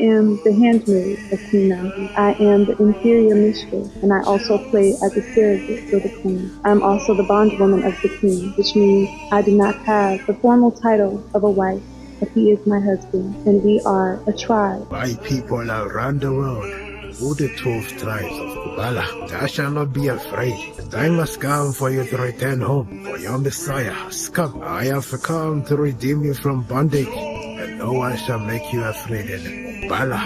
am the handmaid of Queen Navi. I am the inferior mistress, and I also play as a surrogate for the queen. I'm also the bondwoman of the king, which means I do not have the formal title of a wife, but he is my husband, and we are a tribe. My people around the world, all the 12 tribes of Kubala, thou shalt not be afraid. The time has come for you to return home, for your Messiah has come. I have come to redeem you from bondage, and no one shall make you afraid anymore. Bala,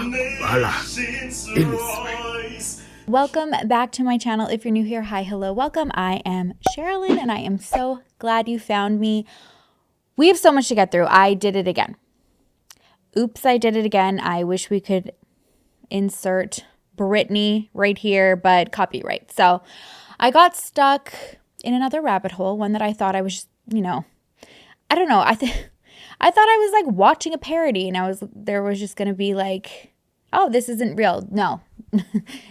Ilis. Welcome back to my channel. If you're new here, hi, hello, welcome. I am Sherrilyn, and I am so glad you found me. We have so much to get through. I did it again. Oops, I did it again. I wish we could insert Britney right here, but copyright. So I got stuck in another rabbit hole, one that I thought I was, I don't know. I thought I was like watching a parody, and there was just going to be like, oh, this isn't real. No,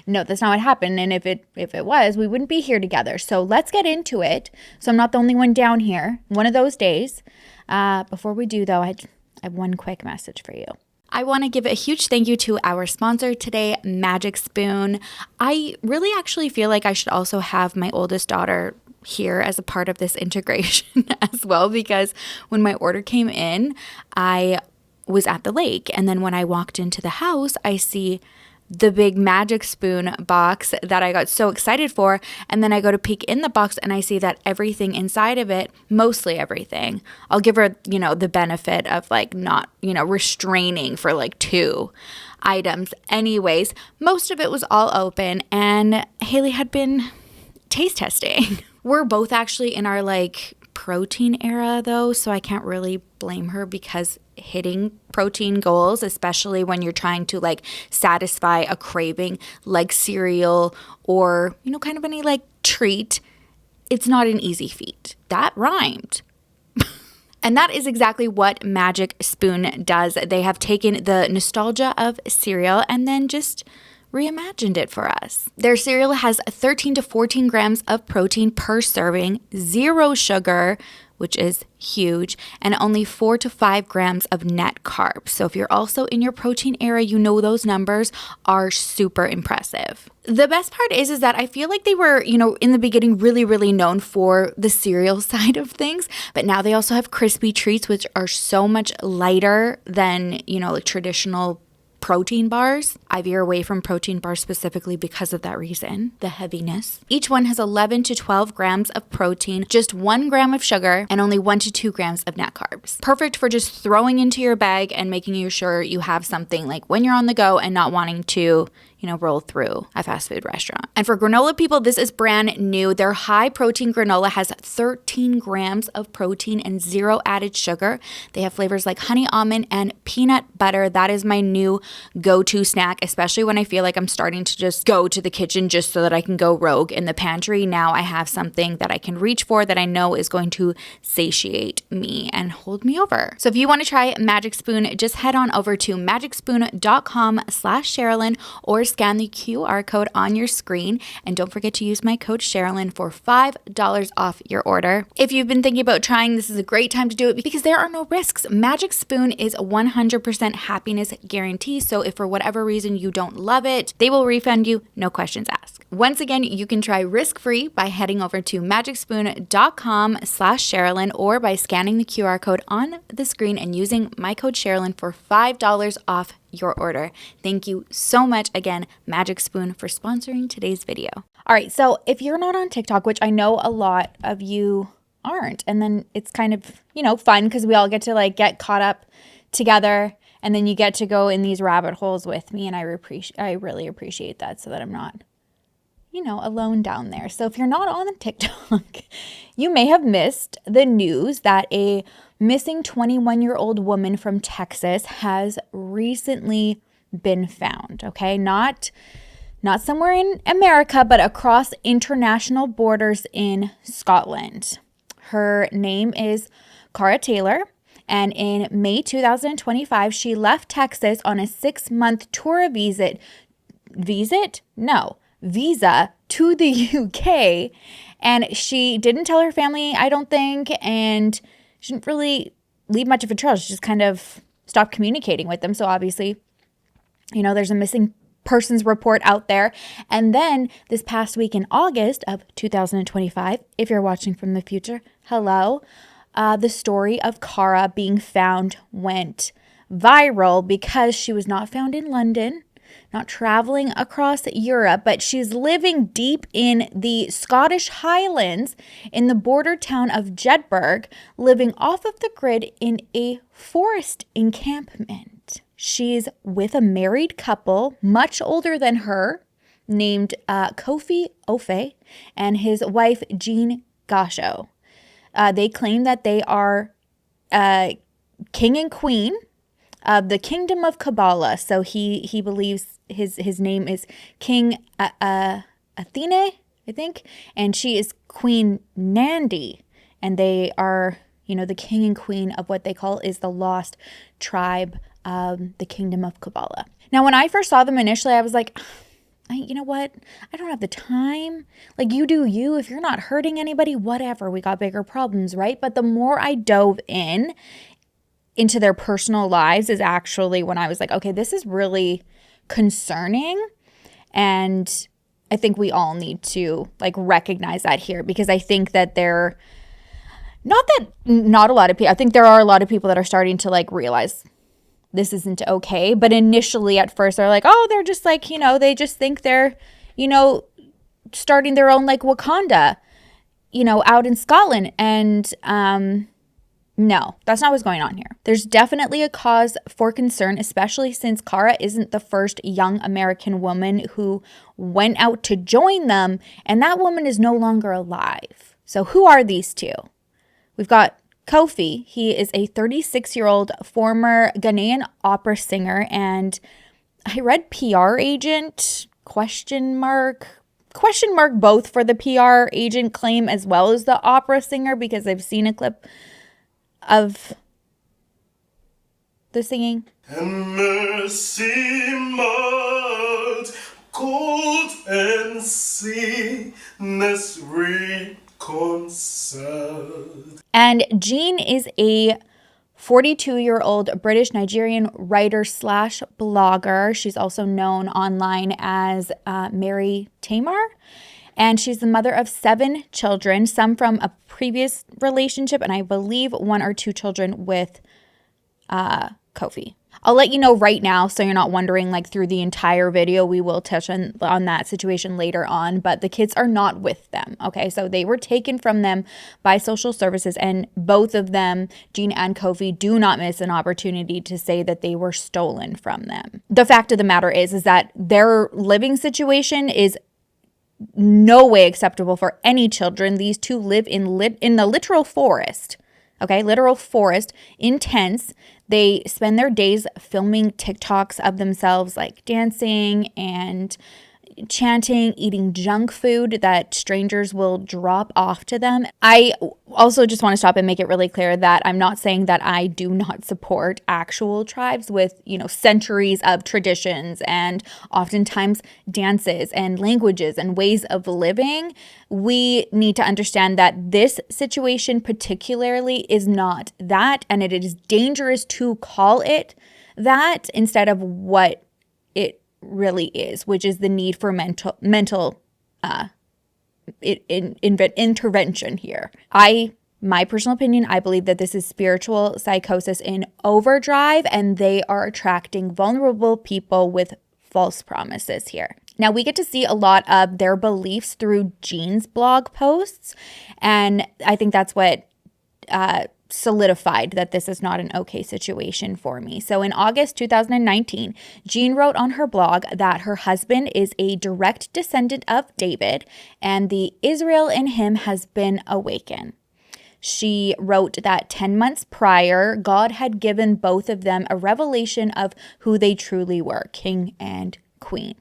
no, that's not what happened. And if it was, we wouldn't be here together. So let's get into it. So I'm not the only one down here. One of those days. Before we do though, I have one quick message for you. I want to give a huge thank you to our sponsor today, Magic Spoon. I really actually feel like I should also have my oldest daughter here as a part of this integration as well, because when my order came in, I was at the lake, and then when I walked into the house, I see the big Magic Spoon box that I got so excited for, and then I go to peek in the box and I see that everything inside of it, mostly everything, I'll give her, the benefit of like not, restraining for like 2 items. Anyways, most of it was all open, and Haley had been taste testing. We're both actually in our like protein era though, so I can't really blame her, because hitting protein goals, especially when you're trying to like satisfy a craving like cereal or kind of any like treat, it's not an easy feat. That rhymed. And that is exactly what Magic Spoon does. They have taken the nostalgia of cereal and then just reimagined it for us. Their cereal has 13 to 14 grams of protein per serving, 0 sugar, which is huge, and only 4 to 5 grams of net carbs. So if you're also in your protein era, those numbers are super impressive. The best part is that I feel like they were, in the beginning really, really known for the cereal side of things, but now they also have crispy treats, which are so much lighter than, like traditional protein bars. I veer away from protein bars specifically because of that reason, the heaviness. Each one has 11 to 12 grams of protein, just 1 gram of sugar, and only 1 to 2 grams of net carbs. Perfect for just throwing into your bag and making sure you have something like when you're on the go and not wanting to roll through a fast food restaurant. And for granola people, this is brand new. Their high protein granola has 13 grams of protein and 0 added sugar. They have flavors like honey almond and peanut butter. That is my new go-to snack, especially when I feel like I'm starting to just go to the kitchen just so that I can go rogue in the pantry. Now I have something that I can reach for that I know is going to satiate me and hold me over. So if you want to try Magic Spoon, just head on over to magicspoon.com/Sherrilyn or scan the QR code on your screen, and don't forget to use my code Sherrilyn for $5 off your order. If you've been thinking about trying, this is a great time to do it because there are no risks. Magic Spoon is 100% happiness guarantee, so if for whatever reason you don't love it, they will refund you, no questions asked. Once again, you can try risk-free by heading over to magicspoon.com/Sherrilyn or by scanning the QR code on the screen and using my code Sherrilyn for $5 off your order. Thank you so much again, Magic Spoon, for sponsoring today's video. All right, so if you're not on TikTok, which I know a lot of you aren't, and then it's kind of, fun because we all get to like get caught up together, and then you get to go in these rabbit holes with me, and I really appreciate that, so that I'm not alone down there. So if you're not on TikTok, you may have missed the news that a missing 21-year-old woman from Texas has recently been found, okay? Not somewhere in America, but across international borders in Scotland. Her name is Cara Taylor, and in May 2025, she left Texas on a 6-month tour visa to the UK, and she didn't tell her family, I don't think, and she didn't really leave much of a trail. She just kind of stopped communicating with them. So obviously There's a missing persons report out there. And then this past week in August of 2025, if you're watching from the future, hello, the story of Cara being found went viral because she was not found in London, not traveling across Europe, but she's living deep in the Scottish Highlands in the border town of Jedburgh, living off of the grid in a forest encampment. She's with a married couple much older than her named Kofi Ofe and his wife Jean Gasho. They claim that they are king and queen of the kingdom of Kabbalah. So he believes his name is King Athene, I think, and she is Queen Nandi, and they are, the king and queen of what they call is the lost tribe, the kingdom of Kabbalah. Now, when I first saw them initially, I was like, you know what? I don't have the time. Like, you do you. If you're not hurting anybody, whatever. We got bigger problems, right? But the more I dove into their personal lives is actually when I was like, okay, this is really concerning. And I think we all need to recognize that here, because I think that not a lot of people, I think there are a lot of people that are starting to realize this isn't okay. But initially at first they're like, oh, they're just they just think they're, starting their own Wakanda, out in Scotland. And, no, that's not what's going on here. There's definitely a cause for concern, especially since Cara isn't the first young American woman who went out to join them, and that woman is no longer alive. So who are these two? We've got Kofi. He is a 36-year-old former Ghanaian opera singer, and I read PR agent, question mark both for the PR agent claim as well as the opera singer, because I've seen a clip of the singing. And mercy mud, cold and sickness reconciled. And Jean is a 42-year-old British Nigerian writer / blogger. She's also known online as Mary Tamar. And she's the mother of 7 children, some from a previous relationship, and I believe 1 or 2 children with Kofi. I'll let you know right now, so you're not wondering through the entire video. We will touch on that situation later on, but the kids are not with them, okay? So they were taken from them by social services, and both of them, Jean and Kofi, do not miss an opportunity to say that they were stolen from them. The fact of the matter is that their living situation is no way acceptable for any children. These two live in the literal forest, okay? Literal forest, in tents. They spend their days filming TikToks of themselves, dancing and chanting, eating junk food that strangers will drop off to them. I also just want to stop and make it really clear that I'm not saying that I do not support actual tribes with, centuries of traditions and oftentimes dances and languages and ways of living. We need to understand that this situation particularly is not that, and it is dangerous to call it that instead of what it really is, which is the need for mental intervention here. My personal opinion, I believe that this is spiritual psychosis in overdrive, and they are attracting vulnerable people with false promises here. Now, we get to see a lot of their beliefs through Jean's blog posts, and I think that's what solidified that this is not an okay situation for me. So in August 2019, Jean wrote on her blog that her husband is a direct descendant of David, and the Israel in him has been awakened. She wrote that 10 months prior, God had given both of them a revelation of who they truly were, king and queen.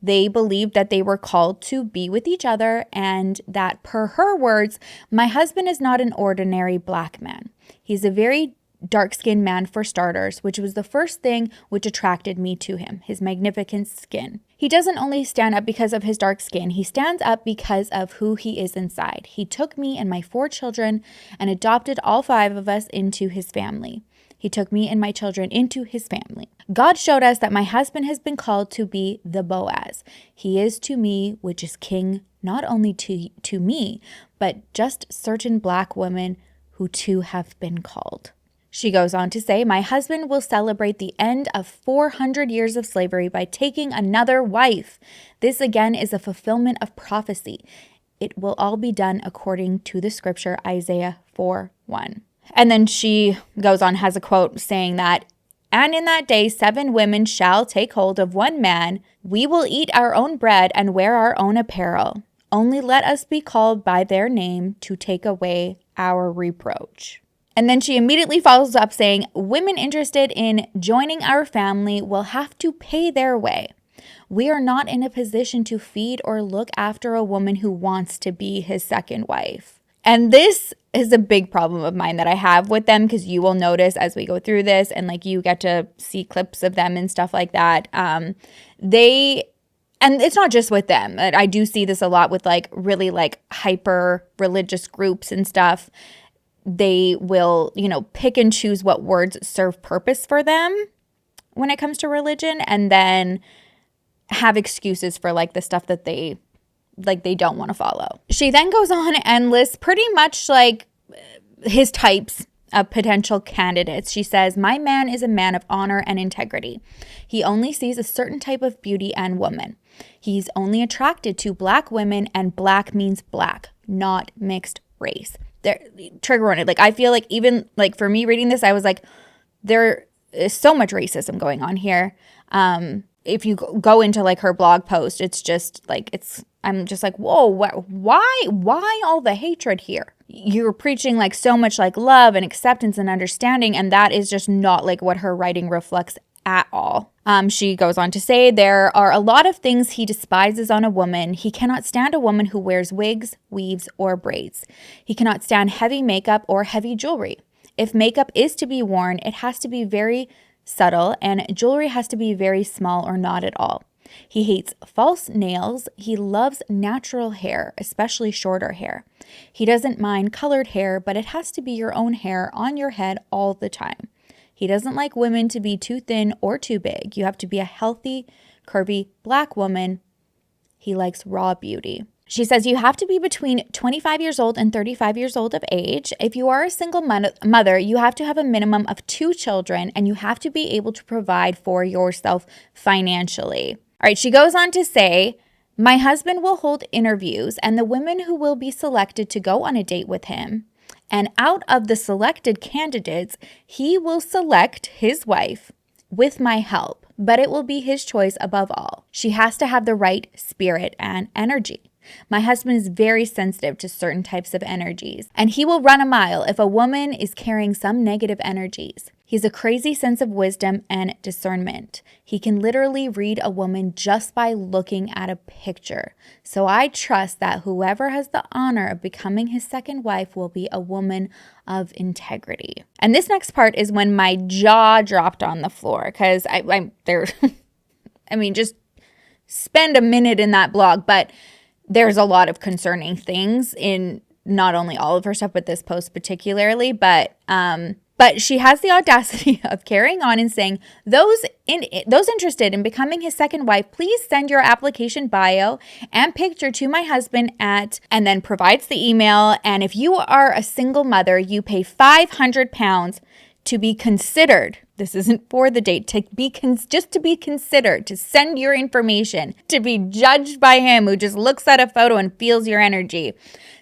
They believed that they were called to be with each other, and that, per her words, my husband is not an ordinary black man. He's a very dark-skinned man for starters, which was the first thing which attracted me to him, his magnificent skin. He doesn't only stand up because of his dark skin, he stands up because of who he is inside. He took me and my 4 children and adopted all 5 of us into his family. He took me and my children into his family. God showed us that my husband has been called to be the Boaz. He is to me, which is king, not only to me, but just certain black women who too have been called. She goes on to say, my husband will celebrate the end of 400 years of slavery by taking another wife. This again is a fulfillment of prophecy. It will all be done according to the scripture, Isaiah 4:1. And then she goes on, has a quote saying that, and in that day 7 women shall take hold of one man. We will eat our own bread and wear our own apparel. Only let us be called by their name to take away our reproach. And then she immediately follows up saying, women interested in joining our family will have to pay their way. We are not in a position to feed or look after a woman who wants to be his second wife. And this is a big problem of mine that I have with them, because you will notice as we go through this and like you get to see clips of them and stuff like that. And it's not just with them. I do see this a lot with like really like hyper religious groups and stuff. They will, pick and choose what words serve purpose for them when it comes to religion, and then have excuses for like the stuff that they don't want to follow. She then goes on and lists pretty much like his types of potential candidates. She says, my man is a man of honor and integrity. He only sees a certain type of beauty and woman. He's only attracted to black women, and black means black, not mixed race. Trigger warning. Like, I feel like even like for me reading this, I was like, there is so much racism going on here. If you go into like her blog post, it's just like, I'm just like, whoa, why all the hatred here? You're preaching like so much like love and acceptance and understanding, and that is just not like what her writing reflects at all. She goes on to say, there are a lot of things he despises on a woman. He cannot stand a woman who wears wigs, weaves, or braids. He cannot stand heavy makeup or heavy jewelry. If makeup is to be worn, it has to be very subtle, and jewelry has to be very small or not at all. He hates false nails. He loves natural hair, especially shorter hair. He doesn't mind colored hair, but it has to be your own hair on your head all the time. He doesn't like women to be too thin or too big. You have to be a healthy, curvy black woman. He likes raw beauty. She says you have to be between 25 years old and 35 years old of age. If you are a single mother, you have to have a minimum of 2 children, and you have to be able to provide for yourself financially. All right, she goes on to say, my husband will hold interviews, and the women who will be selected to go on a date with him, and out of the selected candidates, he will select his wife with my help, but it will be his choice above all. She has to have the right spirit and energy. My husband is very sensitive to certain types of energies, and he will run a mile if a woman is carrying some negative energies. He has a crazy sense of wisdom and discernment. He can literally read a woman just by looking at a picture. So I trust that whoever has the honor of becoming his second wife will be a woman of integrity. And this next part is when my jaw dropped on the floor, because just spend a minute in that blog, but there's a lot of concerning things in not only all of her stuff, but this post particularly. But she has the audacity of carrying on and saying, those interested in becoming his second wife, please send your application bio and picture to my husband and then provides the email. And if you are a single mother, you pay £500 to be considered. This isn't for the date, just to be considered, to send your information, to be judged by him who just looks at a photo and feels your energy.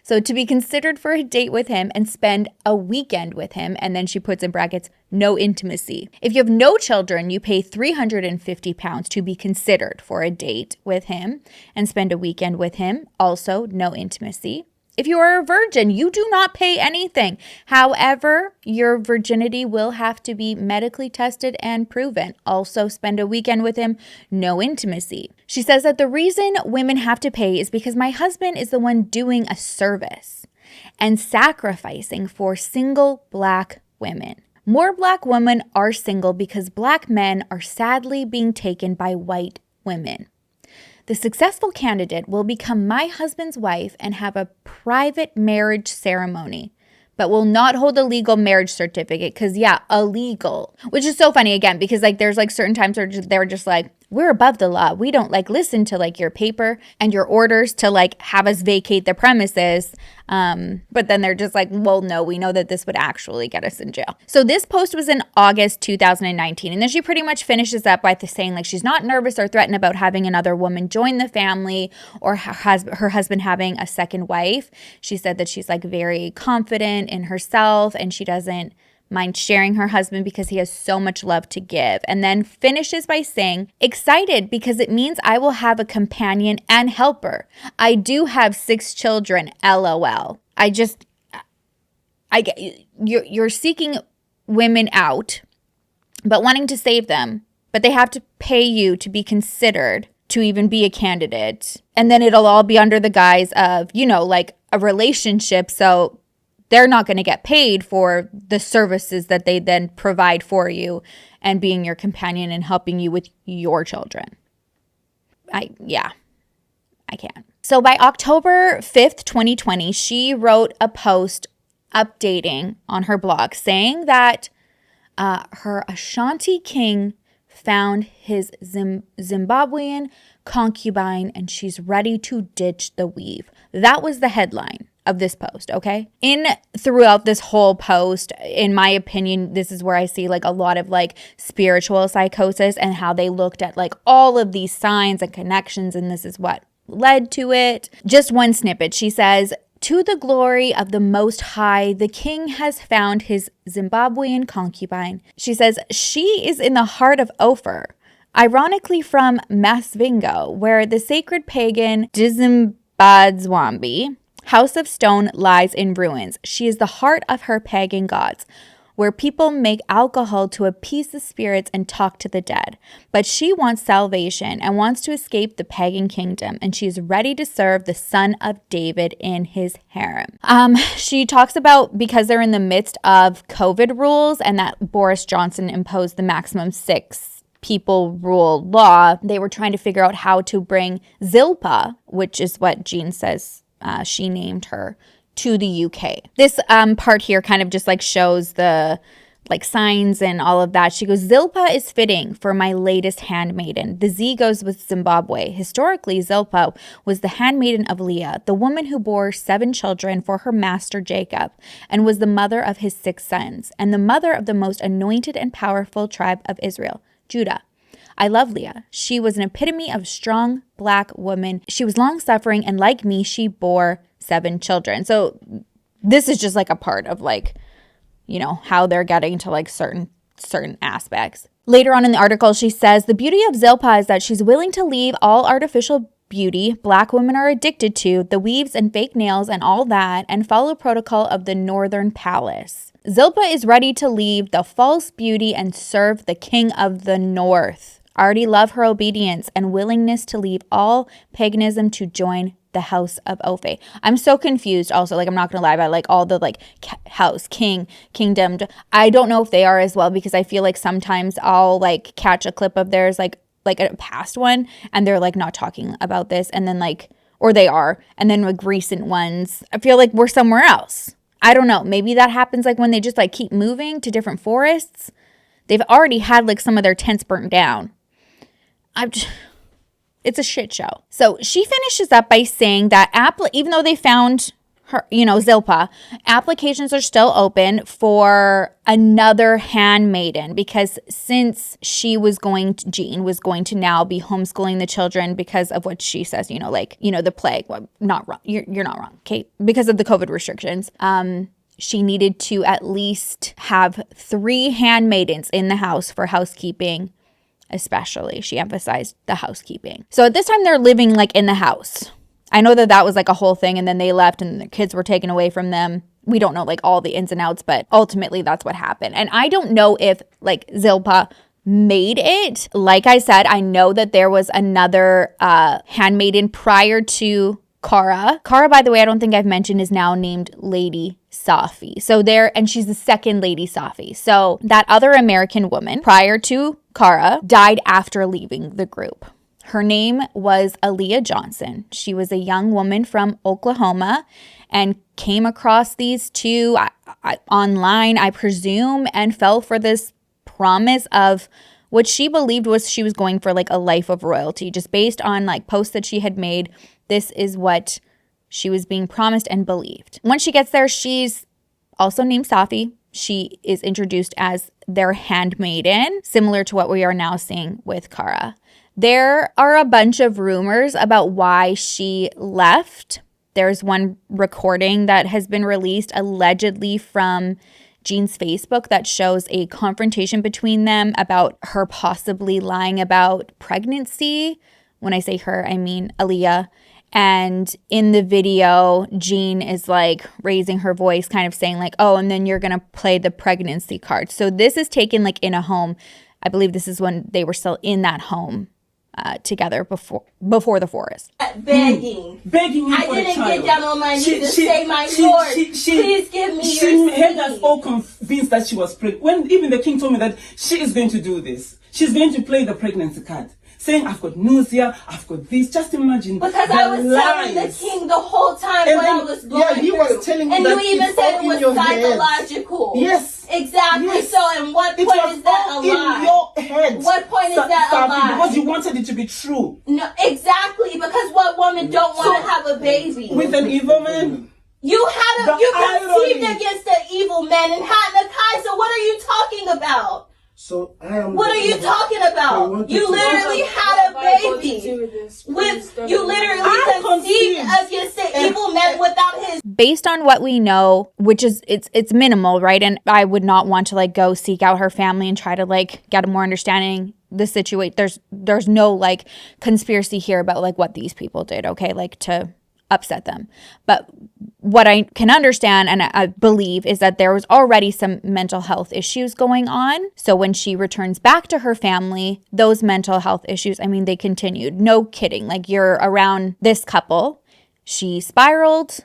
So to be considered for a date with him and spend a weekend with him, and then she puts in brackets, no intimacy. If you have no children, you pay £350 to be considered for a date with him and spend a weekend with him, also no intimacy. If you are a virgin, you do not pay anything. However, your virginity will have to be medically tested and proven. Also, spend a weekend with him, no intimacy. She says that the reason women have to pay is because my husband is the one doing a service and sacrificing for single black women. More black women are single because black men are sadly being taken by white women. The successful candidate will become my husband's wife and have a private marriage ceremony. but will not hold a legal marriage certificate. Because, yeah, illegal. Which is so funny, again, because, like, there's, like, certain times where they're just like, we're above the law. We don't, like, listen to, like, your paper and your orders to, like, have us vacate the premises. But then they're just like, well, no, we know that this would actually get us in jail. So this post was in August 2019. And then she pretty much finishes up by saying, like, she's not nervous or threatened about having another woman join the family or her husband having a second wife. She said that she's, like, very confident in herself and she doesn't mind sharing her husband because he has so much love to give. And then finishes by saying, excited because it means I will have a companion and helper. I do have 6 children, LOL. I get you're seeking women out, but wanting to save them, but they have to pay you to be considered to even be a candidate. And then it'll all be under the guise of, you know, like a relationship. So they're not going to get paid for the services that they then provide for you and being your companion and helping you with your children. I can't. So by October 5th, 2020, she wrote a post updating on her blog saying that her Ashanti king found his Zimbabwean concubine and she's ready to ditch the weave. That was the headline of this post, okay? Throughout this whole post, in my opinion, this is where I see like a lot of like spiritual psychosis and how they looked at like all of these signs and connections, and this is what led to it. Just one snippet. She says, to the glory of the Most High, the king has found his Zimbabwean concubine. She says, she is in the heart of Ophir, ironically from Masvingo, where the sacred pagan Dizimbadzwambi House of Stone lies in ruins. She is the heart of her pagan gods, where people make alcohol to appease the spirits and talk to the dead. But she wants salvation and wants to escape the pagan kingdom, and she is ready to serve the son of David in his harem. She talks about because they're in the midst of COVID rules and that Boris Johnson imposed the maximum 6 people rule law, they were trying to figure out how to bring Zilpa, which is what Jean says she named her, to the UK. This part here kind of just like shows the like signs and all of that. She goes, Zilpa is fitting for my latest handmaiden. The Z goes with Zimbabwe. Historically, Zilpa was the handmaiden of Leah, the woman who bore 7 children for her master Jacob, and was the mother of his 6 sons, and the mother of the most anointed and powerful tribe of Israel, Judah. I love Leah. She was an epitome of strong Black woman. She was long-suffering, and like me, she bore 7 children. So this is just like a part of like, you know, how they're getting to like certain aspects. Later on in the article, she says, the beauty of Zilpa is that she's willing to leave all artificial beauty Black women are addicted to, the weaves and fake nails and all that, and follow protocol of the Northern Palace. Zilpa is ready to leave the false beauty and serve the King of the North. I already love her obedience and willingness to leave all paganism to join the house of Ophe. I'm so confused also, like I'm not gonna lie about like all the like house, king, kingdom. I don't know if they are as well, because I feel like sometimes I'll like catch a clip of theirs like a past one and they're like not talking about this, and then like, or they are, and then like recent ones I feel like we're somewhere else. I don't know, maybe that happens like when they just like keep moving to different forests. They've already had like some of their tents burnt down. It's a shit show. So she finishes up by saying that even though they found her, you know, Zilpa, applications are still open for another handmaiden, because since Jean was going to now be homeschooling the children because of what she says, you know, like, you know, the plague. Well, not wrong. You're not wrong, okay? Because of the COVID restrictions. She needed to at least have 3 handmaidens in the house for housekeeping. Especially, she emphasized the housekeeping. So at this time, they're living like in the house. I know that was like a whole thing, and then they left and the kids were taken away from them. We don't know like all the ins and outs, but ultimately that's what happened. And I don't know if like Zilpa made it. Like I said, I know that there was another handmaiden prior to Cara. Cara, by the way, I don't think I've mentioned, is now named Lady Safi. And she's the second Lady Safi. So that other American woman prior to Cara died after leaving the group. Her name was Aaliyah Johnson. She was a young woman from Oklahoma and came across these two online, I presume, and fell for this promise of what she believed was she was going for like a life of royalty, just based on like posts that she had made. This is what she was being promised and believed. Once she gets there, she's also named Safi. She is introduced as their handmaiden, similar to what we are now seeing with Cara. There are a bunch of rumors about why she left. There's one recording that has been released allegedly from Jean's Facebook that shows a confrontation between them about her possibly lying about pregnancy. When I say her, I mean Aaliyah. And in the video, Jean is like raising her voice, kind of saying like, oh, and then you're going to play the pregnancy card. So this is taken like in a home. I believe this is when they were still in that home together before the forest. Begging me I for didn't the child. get down on my knees to say, my Lord, please give me your She had us seed. all convinced that she was pregnant. When even the king told me that she is going to do this, she's going to play the pregnancy card, saying, I've got nausea, I've got this. Just imagine. Because I was telling the king the whole time And what then- I was going yeah, he through. was telling you and that you even it's said all it in was your head. psychological. Yes. Exactly. Yes. So, and what It point was is that a all lie? in your head. What point is that a Safi, lie? Because you wanted it to be true. No, exactly. Because what woman don't want to have a baby? With an evil man. You The conceived irony. against the evil man and had Nakai. So what are you talking about? So I am. What are you talking I about? want You to- literally had a baby. You literally I conceived conceived. against the evil man without his. Based on what we know, which is it's minimal, right? And I would not want to like go seek out her family and try to like get a more understanding the situation. There's no like conspiracy here about like what these people did, okay? Like to upset them. But what I can understand and I believe is that there was already some mental health issues going on. So when she returns back to her family, those mental health issues, I mean, they continued. No kidding. Like you're around this couple. She spiraled.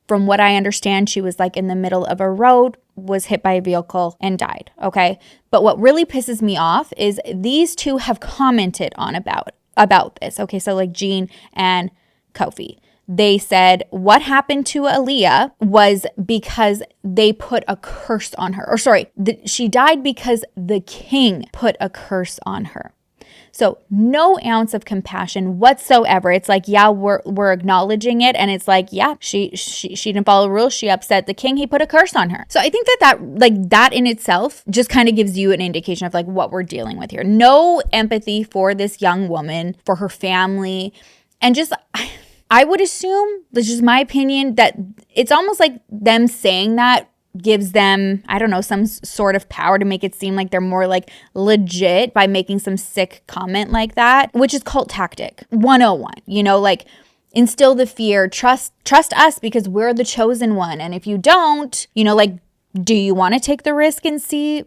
From what I understand, she was like in the middle of a road, was hit by a vehicle and died. Okay. But what really pisses me off is these two have commented on about this. Okay. So like Jean and Kofi. They said what happened to Aaliyah was because they put a curse on her. Or sorry, she died because the king put a curse on her. So no ounce of compassion whatsoever. It's like, yeah, we're acknowledging it. And it's like, yeah, she didn't follow rules. She upset the king. He put a curse on her. So I think that in itself just kind of gives you an indication of like what we're dealing with here. No empathy for this young woman, for her family. And just, I would assume, this is my opinion, that it's almost like them saying that gives them, I don't know, some sort of power to make it seem like they're more like legit by making some sick comment like that, which is cult tactic 101, you know, like instill the fear, trust us because we're the chosen one. And if you don't, you know, like, do you want to take the risk and see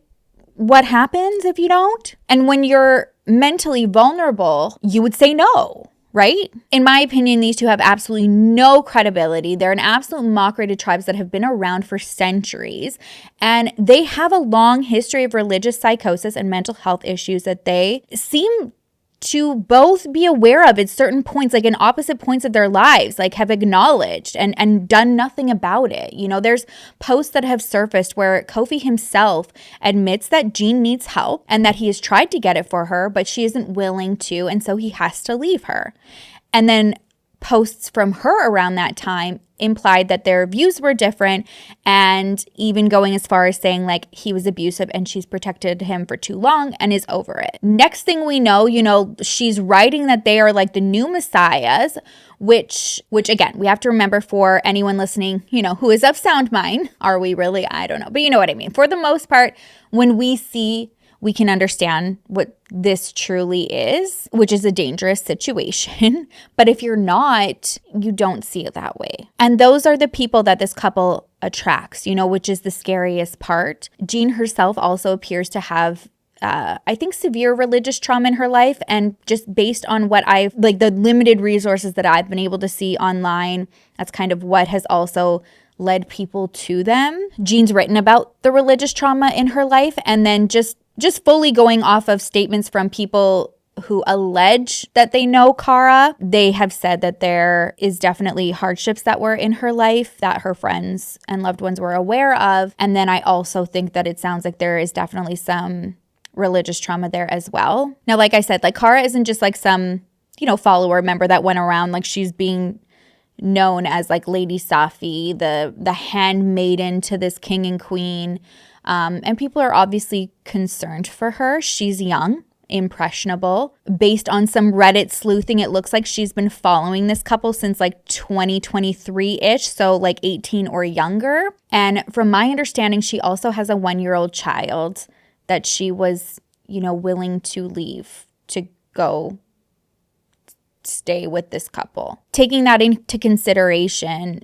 what happens if you don't? And when you're mentally vulnerable, you would say no. Right? In my opinion, these two have absolutely no credibility. They're an absolute mockery to tribes that have been around for centuries. And they have a long history of religious psychosis and mental health issues that they seem to both be aware of at certain points, like in opposite points of their lives, like have acknowledged and done nothing about it. You know, there's posts that have surfaced where Kofi himself admits that Jean needs help and that he has tried to get it for her, but she isn't willing to, and so he has to leave her. And then posts from her around that time implied that their views were different, and even going as far as saying like he was abusive and she's protected him for too long and is over it. Next thing we know, you know, she's writing that they are like the new messiahs, which again, we have to remember for anyone listening, you know, who is of sound mind. Are we really? I don't know. But you know what I mean. For the most part, when we can understand what this truly is, which is a dangerous situation. But if you're not, you don't see it that way. And those are the people that this couple attracts, you know, which is the scariest part. Jean herself also appears to have I think severe religious trauma in her life, and just based on what the limited resources that I've been able to see online, that's kind of what has also led people to them. Jean's written about the religious trauma in her life, and then just fully going off of statements from people who allege that they know Cara. They have said that there is definitely hardships that were in her life that her friends and loved ones were aware of. And then I also think that it sounds like there is definitely some religious trauma there as well. Now, like I said, like Cara isn't just like some, follower member that went around. Like she's being known as like Lady Safi, the handmaiden to this king and queen. And people are obviously concerned for her. She's young, impressionable. Based on some Reddit sleuthing, it looks like she's been following this couple since like 2023-ish, so like 18 or younger. And from my understanding, she also has a 1-year-old child that she was, willing to leave to go stay with this couple. Taking that into consideration,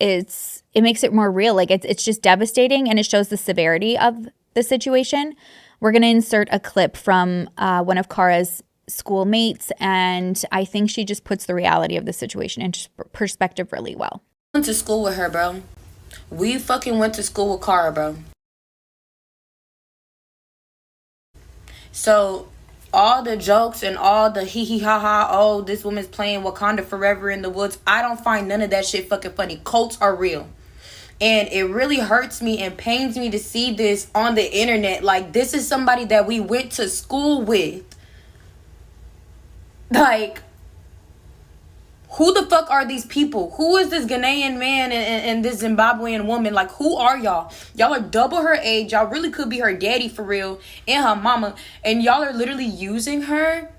it makes it more real. Like it's just devastating, and it shows the severity of the situation. We're going to insert a clip from one of Cara's schoolmates, and I think she just puts the reality of the situation into perspective really well. Went to school with her, bro. We fucking went to school with Cara, bro. So all the jokes and all the hee hee ha ha, oh, this woman's playing Wakanda Forever in the woods, I don't find none of that shit fucking funny. Cults are real. And it really hurts me and pains me to see this on the internet. Like, this is somebody that we went to school with. Like, who the fuck are these people? Who is this Ghanaian man and this Zimbabwean woman? Like, who are y'all? Y'all are double her age. Y'all really could be her daddy for real and her mama. And y'all are literally using her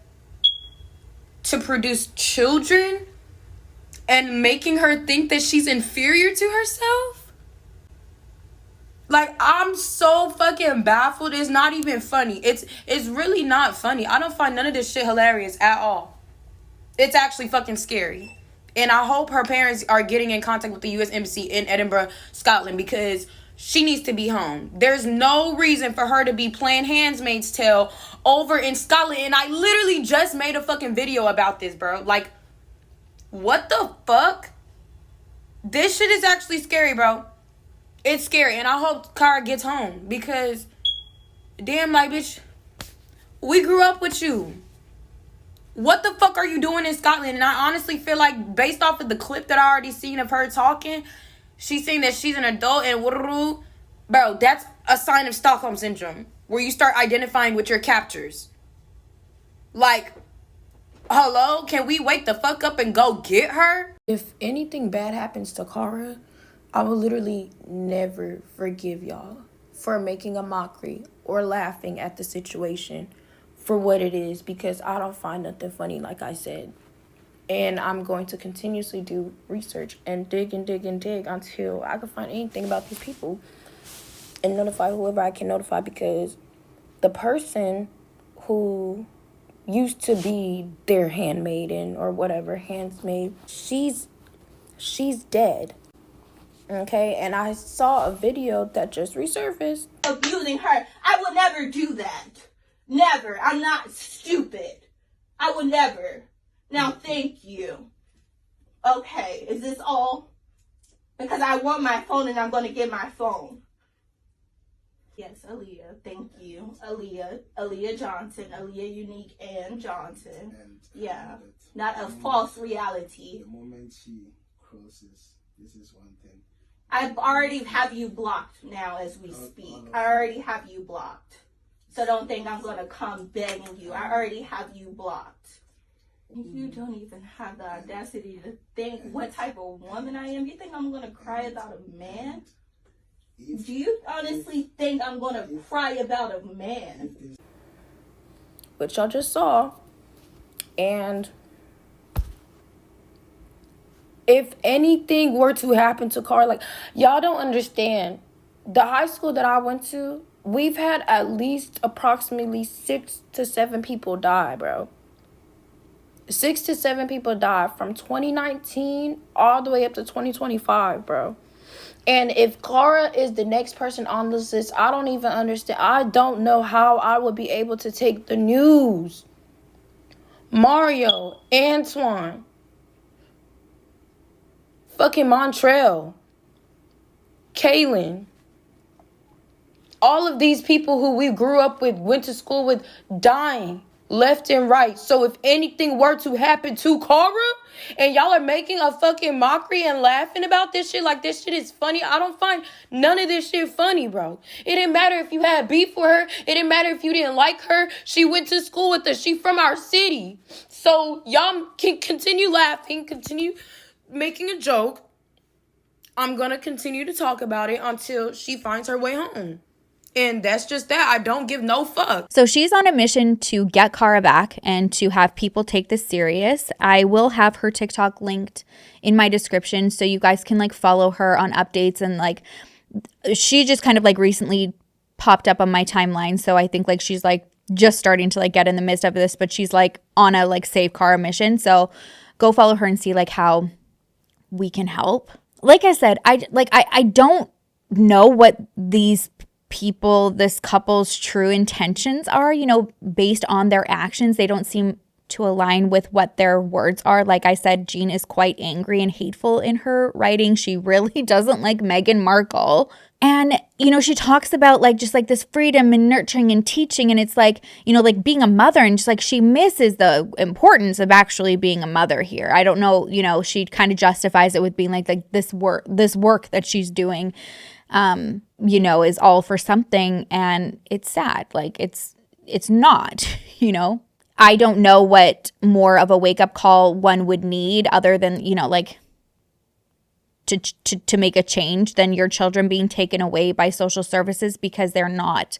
to produce children and making her think that she's inferior to herself. Like, I'm so fucking baffled. It's not even funny. It's really not funny. I don't find none of this shit hilarious at all. It's actually fucking scary. And I hope her parents are getting in contact with the U.S. Embassy in Edinburgh, Scotland, because she needs to be home. There's no reason for her to be playing Handmaid's Tale over in Scotland. And I literally just made a fucking video about this, bro. Like, what the fuck? This shit is actually scary, bro. It's scary. And I hope Cara gets home, because damn, like, bitch, we grew up with you. What the fuck are you doing in Scotland? And I honestly feel like, based off of the clip that I already seen of her talking, she's saying that she's an adult and bro, that's a sign of Stockholm Syndrome, where you start identifying with your captors. Like, hello? Can we wake the fuck up and go get her? If anything bad happens to Cara, I will literally never forgive y'all for making a mockery or laughing at the situation for what it is, because I don't find nothing funny, like I said. And I'm going to continuously do research and dig and dig and dig until I can find anything about these people and notify whoever I can notify, because the person who used to be their handmaiden or whatever, handsmaid, she's dead. Okay, and I saw a video that just resurfaced. Abusing her. I would never do that. Never. I'm not stupid. I would never. Now, thank you. Okay, is this all? Because I want my phone and I'm going to get my phone. Yes, Aaliyah. Thank you. Aaliyah Johnson. Aaliyah Unique and Johnson. And yeah. Not a false reality. The moment she crosses, this is one thing. I already have you blocked now as we speak. I already have you blocked. So don't think I'm going to come begging you. I already have you blocked. You don't even have the audacity to think what type of woman I am. You think I'm going to cry about a man? Do you honestly think I'm going to cry about a man? Which y'all just saw. And if anything were to happen to Cara, like, y'all don't understand. The high school that I went to, we've had at least approximately 6 to 7 people die, bro. 6 to 7 people died from 2019 all the way up to 2025, bro. And if Cara is the next person on this list, I don't even understand. I don't know how I would be able to take the news. Mario, Antoine, fucking Montreal, Kaylin, all of these people who we grew up with, went to school with, dying left and right. So if anything were to happen to Cara and y'all are making a fucking mockery and laughing about this shit like this shit is funny, I don't find none of this shit funny, bro. It didn't matter if you had beef with her. It didn't matter if you didn't like her. She went to school with us. She from our city. So y'all can continue laughing, continue making a joke. I'm going to continue to talk about it until she finds her way home. And that's just that. I don't give no fuck. So she's on a mission to get Cara back and to have people take this serious. I will have her TikTok linked in my description so you guys can like follow her on updates. And like she just kind of like recently popped up on my timeline. So I think like she's like just starting to like get in the midst of this, but she's like on a like save Cara mission. So go follow her and see like how we can help. Like I said, I don't know what these people, this couple's true intentions are, you know, based on their actions. They don't seem to align with what their words are. Like I said, Jean is quite angry and hateful in her writing. She really doesn't like Meghan Markle. And, you know, she talks about like just like this freedom and nurturing and teaching. And it's like, you know, like being a mother, and just like she misses the importance of actually being a mother here. I don't know, you know, she kind of justifies it with being like this work that she's doing, you know, is all for something. And it's sad. Like it's not, you know. I don't know what more of a wake-up call one would need other than, you know, like to make a change than your children being taken away by social services because they're not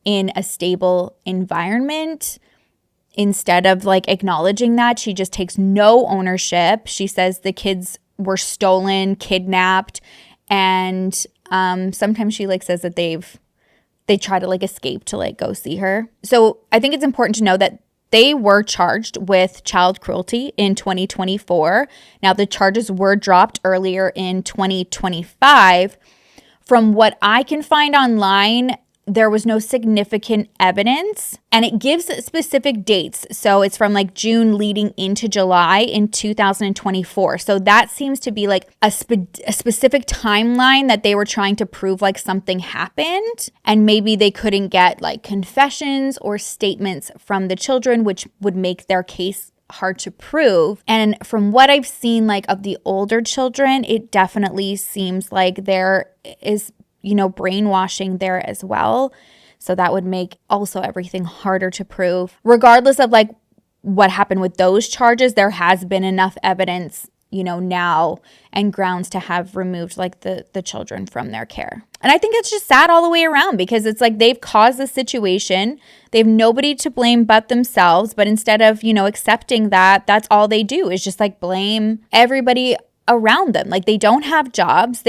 in a stable environment. Instead of like acknowledging that, she just takes no ownership. She says the kids were stolen, kidnapped, and sometimes she like says that they try to like escape to like go see her. So I think it's important to know that they were charged with child cruelty in 2024. Now, the charges were dropped earlier in 2025. From what I can find online, there was no significant evidence, and it gives specific dates. So it's from like June leading into July in 2024. So that seems to be like a specific timeline that they were trying to prove like something happened, and maybe they couldn't get like confessions or statements from the children, which would make their case hard to prove. And from what I've seen like of the older children, it definitely seems like there is, you know, brainwashing there as well. So that would make also everything harder to prove. Regardless of like what happened with those charges, there has been enough evidence, you know, now and grounds to have removed like the children from their care. And I think it's just sad all the way around because it's like they've caused the situation. They have nobody to blame but themselves. But instead of, you know, accepting that, that's all they do is just like blame everybody around them. Like they don't have jobs.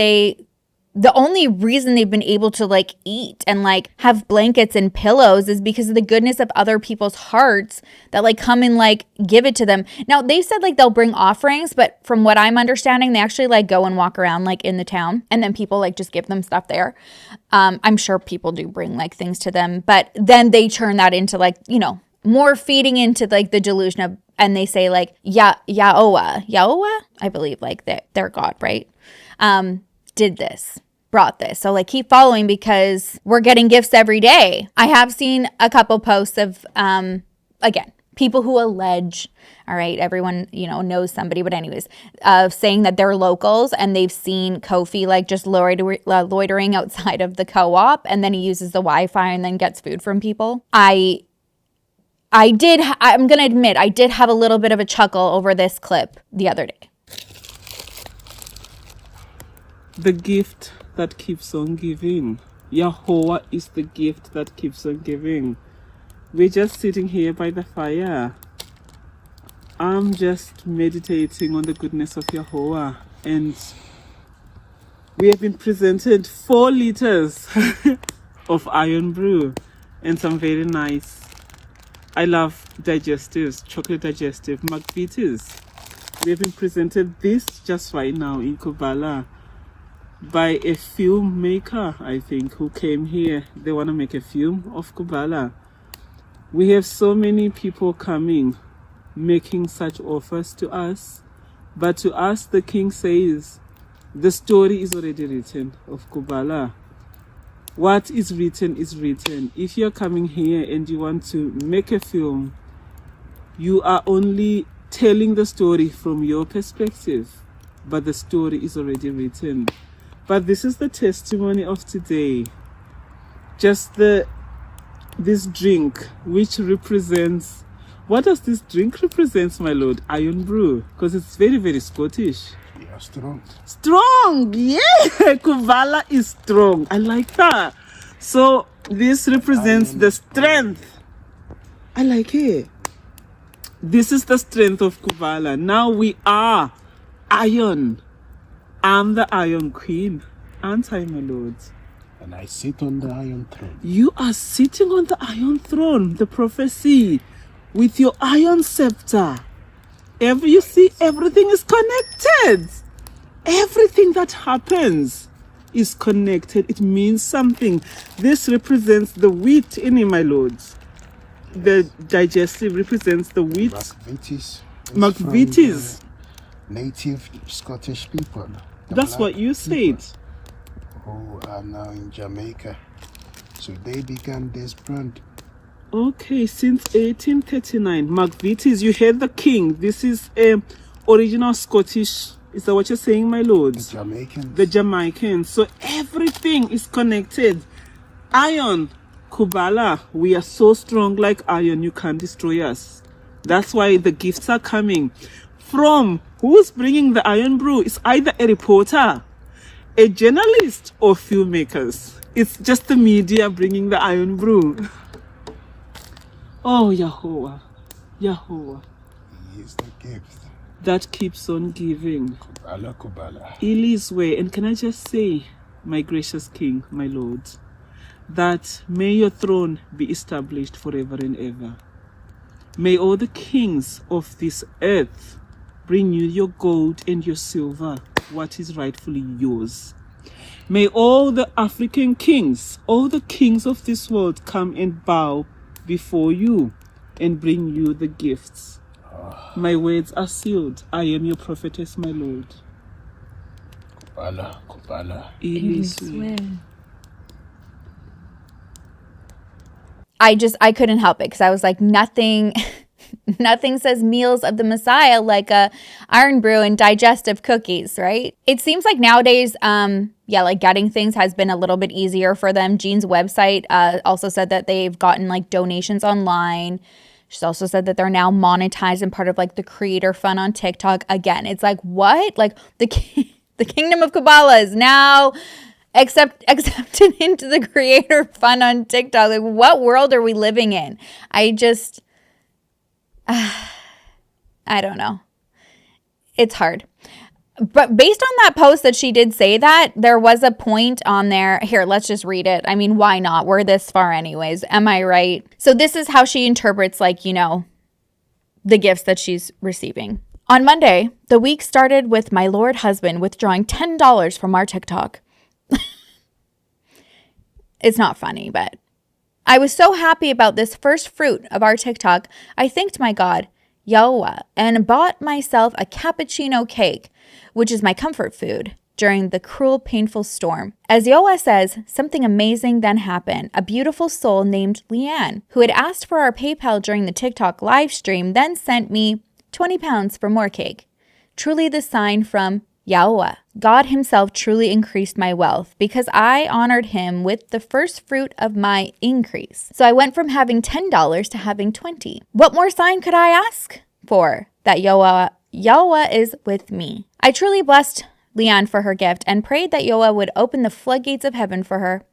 The only reason they've been able to like eat and like have blankets and pillows is because of the goodness of other people's hearts that like come and like give it to them. Now they said like they'll bring offerings, but from what I'm understanding, they actually like go and walk around like in the town and then people like just give them stuff there. I'm sure people do bring like things to them, but then they turn that into like, you know, more feeding into like the delusion of, and they say like, Yaowa, I believe like their God, right? Did this, brought this. So like keep following because we're getting gifts every day. I have seen a couple posts of, again, people who allege, all right, everyone, you know, knows somebody, but anyways, saying that they're locals and they've seen Kofi like just loitering outside of the co-op, and then he uses the Wi-Fi and then gets food from people. I'm going to admit, I did have a little bit of a chuckle over this clip the other day. The gift that keeps on giving. Yahweh is the gift that keeps on giving. We're just sitting here by the fire. I'm just meditating on the goodness of Yahweh. And we have been presented 4 liters of iron brew and some very nice, I love digestives, chocolate digestive, McVitie's. We have been presented this just right now in Kubala by a filmmaker, I think, who came here. They want to make a film of Kubala. We have so many people coming, making such offers to us. But to us, the king says, the story is already written of Kubala. What is written is written. If you're coming here and you want to make a film You are only telling the story from your perspective, but the story is already written. But this is the testimony of today. Just this drink, which represents, what does this drink represent, my lord? Iron brew, because it's very, very Scottish. Yeah, strong. Strong, yeah. Kubala is strong. I like that. So this represents the strength. I like it. This is the strength of Kubala. Now we are iron. I'm the Iron Queen, aren't I, my lord? And I sit on the Iron Throne. You are sitting on the Iron Throne, the prophecy, with your iron scepter. You see, everything is connected. Everything that happens is connected. It means something. This represents the wheat in it, my lords. The digestive represents the wheat. McVitie's. Native Scottish people. That's what you said. Who are now in Jamaica. So they began this brand. Okay, since 1839. McVitie's, you heard the king. This is original Scottish. Is that what you're saying, my lords? The Jamaicans. The Jamaicans. So everything is connected. Iron, Kubala, we are so strong like iron, you can't destroy us. That's why the gifts are coming. From who's bringing the iron brew? It's either a reporter, a journalist, or filmmakers. It's just the media bringing the iron brew. Oh, Yahweh. Yahweh. He is the gift that keeps on giving. Kubala, Kubala. Eli's way. And can I just say, my gracious King, my Lord, that may your throne be established forever and ever. May all the kings of this earth bring you your gold and your silver, what is rightfully yours. May all the African kings, all the kings of this world come and bow before you and bring you the gifts. My words are sealed. I am your prophetess, my Lord. Kubala, Kubala. Eli's way. I couldn't help it because I was like, nothing says meals of the Messiah like a iron brew and digestive cookies, right? It seems like nowadays, like getting things has been a little bit easier for them. Jean's website also said that they've gotten like donations online. She's also said that they're now monetized and part of like the creator fund on TikTok. Again, it's like, what? Like the kingdom of Kabbalah is now accepted into the creator fund on TikTok. Like, what world are we living in? I don't know. It's hard. But based on that post that she did say that, there was a point on there. Here, let's just read it. I mean, why not? We're this far anyways. Am I right? So this is how she interprets, like, you know, the gifts that she's receiving. On Monday, the week started with my Lord husband withdrawing $10 from our TikTok. It's not funny, but I was so happy about this first fruit of our TikTok. I thanked my God, Yahweh, and bought myself a cappuccino cake, which is my comfort food during the cruel, painful storm. As Yahweh says, something amazing then happened. A beautiful soul named Leanne, who had asked for our PayPal during the TikTok live stream, then sent me 20 pounds for more cake. Truly the sign from Yahweh. God himself truly increased my wealth because I honored him with the first fruit of my increase. So I went from having $10 to having 20. What more sign could I ask for? That Yahweh is with me. I truly blessed Leanne for her gift and prayed that Yahweh would open the floodgates of heaven for her.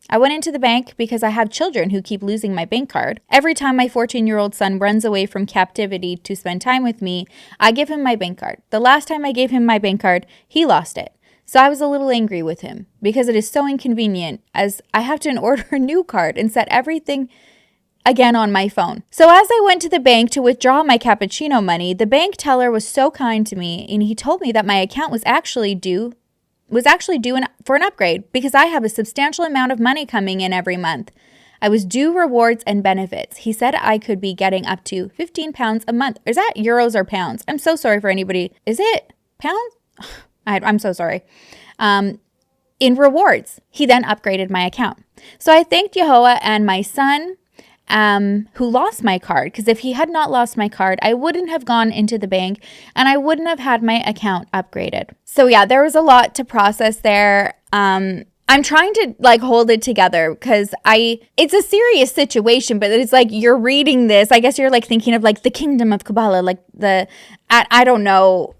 I went into the bank because I have children who keep losing my bank card. Every time my 14-year-old son runs away from captivity to spend time with me, I give him my bank card. The last time I gave him my bank card, he lost it. So I was a little angry with him because it is so inconvenient as I have to order a new card and set everything again on my phone. So as I went to the bank to withdraw my cappuccino money, the bank teller was so kind to me and he told me that my account was actually due for an upgrade because I have a substantial amount of money coming in every month. I was due rewards and benefits. He said I could be getting up to 15 pounds a month. Is that euros or pounds? I'm so sorry for anybody. Is it pounds? I'm so sorry. In rewards. He then upgraded my account. So I thanked Yehovah and my son who lost my card. Because if he had not lost my card, I wouldn't have gone into the bank and I wouldn't have had my account upgraded. So yeah, there was a lot to process there. I'm trying to like hold it together because it's a serious situation, but it's like you're reading this. I guess you're like thinking of like the kingdom of Kabbalah, like I don't know,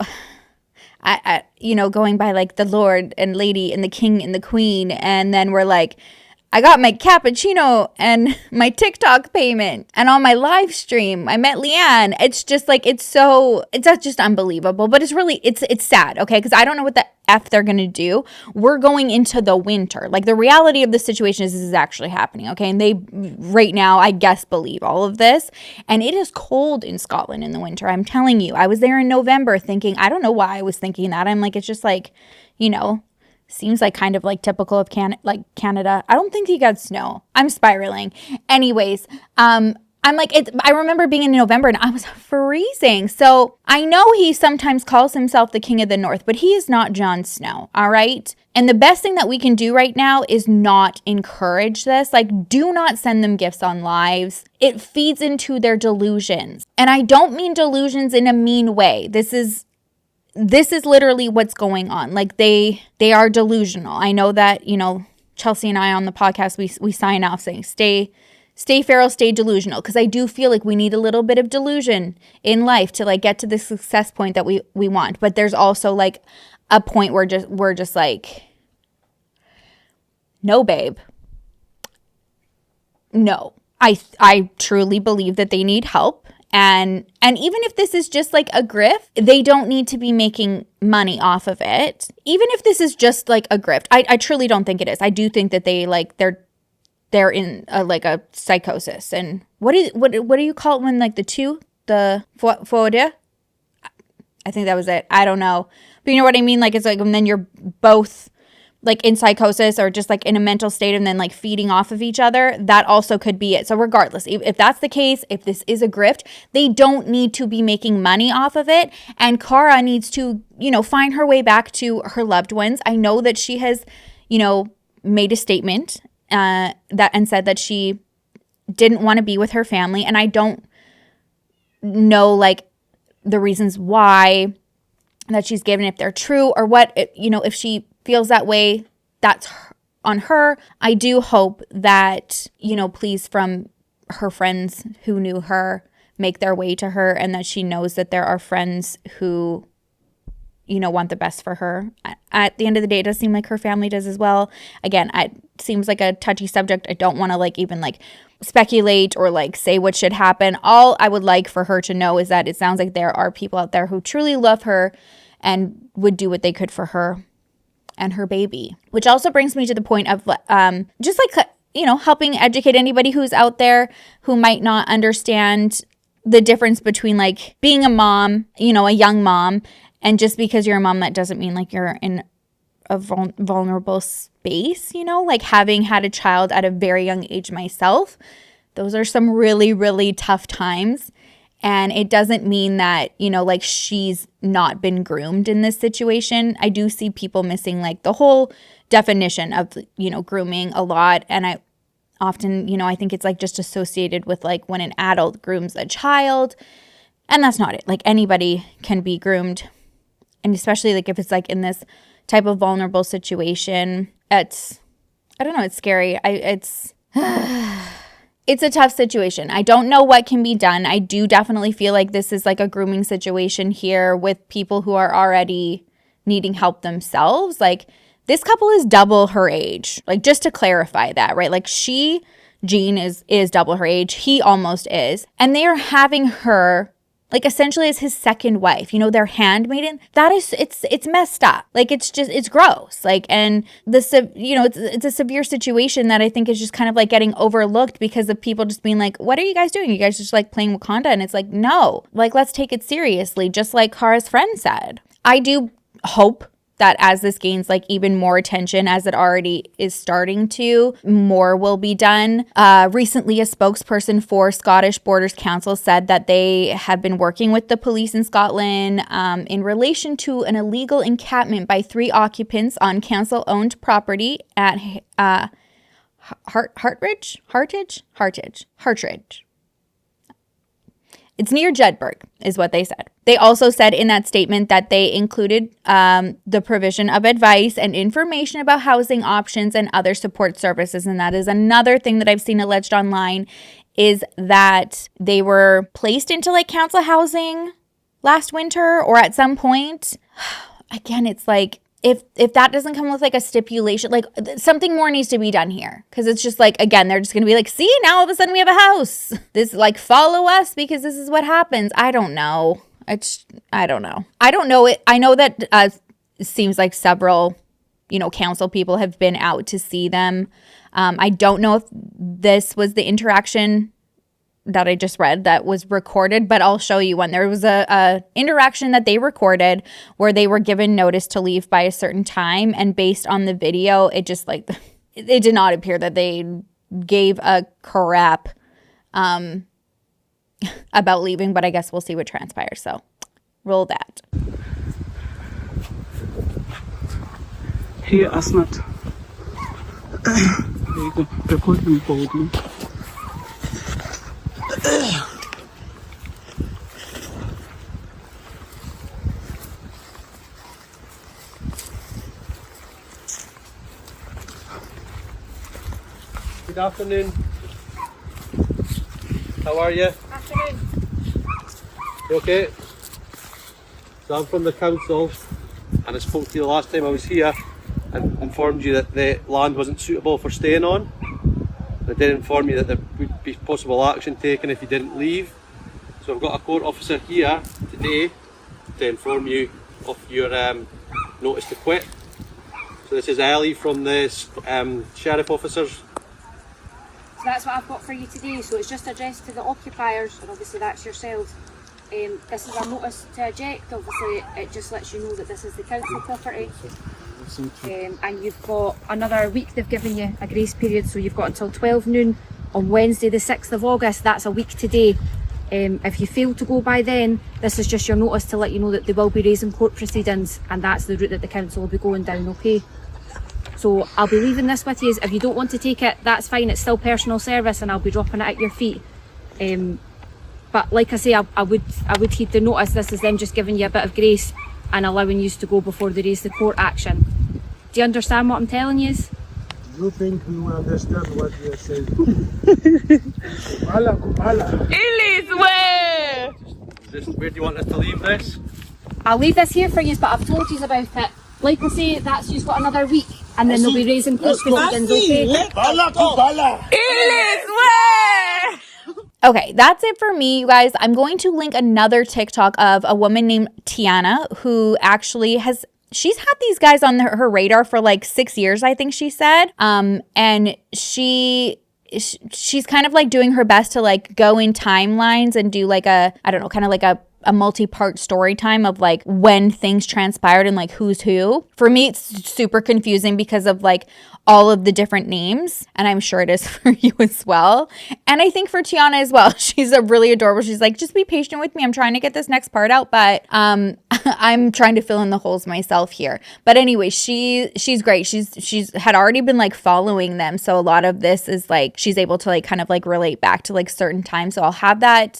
going by like the Lord and Lady and the King and the Queen. And then we're like, I got my cappuccino and my TikTok payment. And on my live stream, I met Leanne. It's just like, it's just unbelievable. But it's really, it's sad, okay? Because I don't know what the F they're going to do. We're going into the winter. Like, the reality of the situation is this is actually happening, okay? And they, right now, I guess, believe all of this. And it is cold in Scotland in the winter. I'm telling you. I was there in November thinking, I don't know why I was thinking that. I'm like, it's just like, seems like kind of like typical of Canada. I don't think you got snow. I'm spiraling. Anyways, I'm like, I remember being in November and I was freezing. So I know he sometimes calls himself the King of the North, but he is not Jon Snow. All right. And the best thing that we can do right now is not encourage this. Like, do not send them gifts on lives. It feeds into their delusions. And I don't mean delusions in a mean way. This is literally what's going on. Like, they are delusional. I know that, Chelsea and I on the podcast, we sign off saying stay feral, stay delusional. Because I do feel like we need a little bit of delusion in life to like get to the success point that we want. But there's also like a point where we're just like, no, babe. No. I truly believe that they need help. And even if this is just like a grift, they don't need to be making money off of it. Even if this is just like a grift, I truly don't think it is. I do think that they're in a psychosis. And what do you call it when like the phobia? I think that was it. I don't know. But you know what I mean? Like, it's like, and then you're both like in psychosis or just like in a mental state and then like feeding off of each other. That also could be it. So regardless, if that's the case, if this is a grift, they don't need to be making money off of it. And Cara needs to, find her way back to her loved ones. I know that she has, made a statement and said that she didn't want to be with her family. And I don't know like the reasons why that she's given, if they're true or what, if she feels that way, that's on her. I do hope that, pleas from her friends who knew her make their way to her, and that she knows that there are friends who, want the best for her. At the end of the day, it does seem like her family does as well. Again, it seems like a touchy subject. I don't want to like even like speculate or like say what should happen. All I would like for her to know is that it sounds like there are people out there who truly love her and would do what they could for her and her baby. Which also brings me to the point of just like, helping educate anybody who's out there who might not understand the difference between like being a mom, a young mom, and just because you're a mom, that doesn't mean like you're in a vulnerable space, like having had a child at a very young age myself. Those are some really, really tough times. And it doesn't mean that, like she's not been groomed in this situation. I do see people missing like the whole definition of, grooming a lot. And I often, I think it's like just associated with like when an adult grooms a child. And that's not it. Like anybody can be groomed. And especially like if it's like in this type of vulnerable situation, I don't know, it's scary. It's a tough situation. I don't know what can be done. I do definitely feel like this is like a grooming situation here with people who are already needing help themselves. Like this couple is double her age. Like just to clarify that, right? Like Jean is double her age. He almost is. And they are having her like essentially as his second wife, their handmaiden. That is, it's messed up. Like it's gross. Like, and it's a severe situation that I think is just kind of like getting overlooked because of people just being like, what are you guys doing? You guys just like playing Wakanda? And it's like, no, like, let's take it seriously. Just like Cara's friend said. I do hope that as this gains like even more attention, as it already is starting to, more will be done. Recently, a spokesperson for Scottish Borders Council said that they have been working with the police in Scotland in relation to an illegal encampment by 3 occupants on council-owned property at Hartridge. It's near Jedburgh, is what they said. They also said in that statement that they included the provision of advice and information about housing options and other support services. And that is another thing that I've seen alleged online, is that they were placed into like council housing last winter or at some point. Again, it's like, if that doesn't come with like a stipulation, like something more needs to be done here. Because it's just like, again, they're just going to be like, see, now all of a sudden we have a house. This like, follow us because this is what happens. I don't know. I don't know. I don't know it. I know that it seems like several, council people have been out to see them. I don't know if this was the interaction that I just read that was recorded, but I'll show you one. There was a interaction that they recorded where they were given notice to leave by a certain time, and based on the video, it just like it did not appear that they gave a crap about leaving, but I guess we'll see what transpires. So roll that. Here, Asnat. There you go. Record him boldly. Good afternoon. How are you? Afternoon. You okay? So I'm from the council, and I spoke to you the last time I was here and informed you that the land wasn't suitable for staying on. I did inform you that there would be possible action taken if you didn't leave. So I've got a court officer here today to inform you of your notice to quit. So this is Ellie from the sheriff officers. So that's what I've got for you today. So it's just addressed to the occupiers, and obviously that's yourselves. This is a notice to eject. Obviously it just lets you know that this is the council property. And you've got another week. They've given you a grace period, so you've got until 12 noon on Wednesday the 6th of August. That's a week today. If you fail to go by then, this is just your notice to let you know that they will be raising court proceedings, and that's the route that the council will be going down, okay? So I'll be leaving this with you. If you don't want to take it, that's fine. It's still personal service, and I'll be dropping it at your feet. But like I say, I would heed the notice. This is them just giving you a bit of grace and allowing you to go before they raise the court action. Do you understand what I'm telling you? You think we will understand what we are saying? Where do you want us to leave this? I'll leave this here for you, but I've told you about it. Like I say, that's just got another week, and then they'll be raising court proceedings, okay? Okay, that's it for me, you guys. I'm going to link another TikTok of a woman named Tiana who actually she's had these guys on her radar for like 6 years, I think she said. And she's kind of like doing her best to like go in timelines and do like kind of like a multi-part story time of like when things transpired and like who's who. For me, it's super confusing because of like all of the different names, and I'm sure it is for you as well. And I think for Tiana as well. She's a really adorable. She's like, just be patient with me. I'm trying to get this next part out, but I'm trying to fill in the holes myself here. But anyway, she's great. She's had already been like following them, so a lot of this is like she's able to like kind of like relate back to like certain times. So I'll have that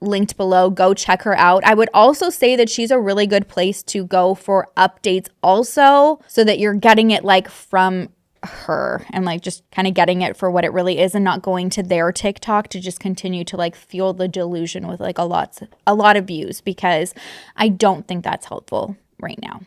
linked below. Go check her out. I would also say that she's a really good place to go for updates also, so that you're getting it like from her and like just kind of getting it for what it really is, and not going to their TikTok to just continue to like fuel the delusion with like a lot of views, because I don't think that's helpful right now.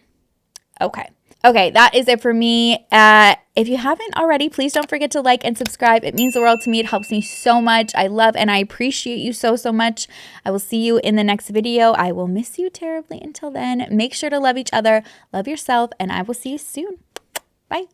Okay, that is it for me. If you haven't already, please don't forget to like and subscribe. It means the world to me. It helps me so much. I love and I appreciate you so much. I will see you in the next video. I will miss you terribly. Until then, make sure to love each other, love yourself, and I will see you soon. Bye.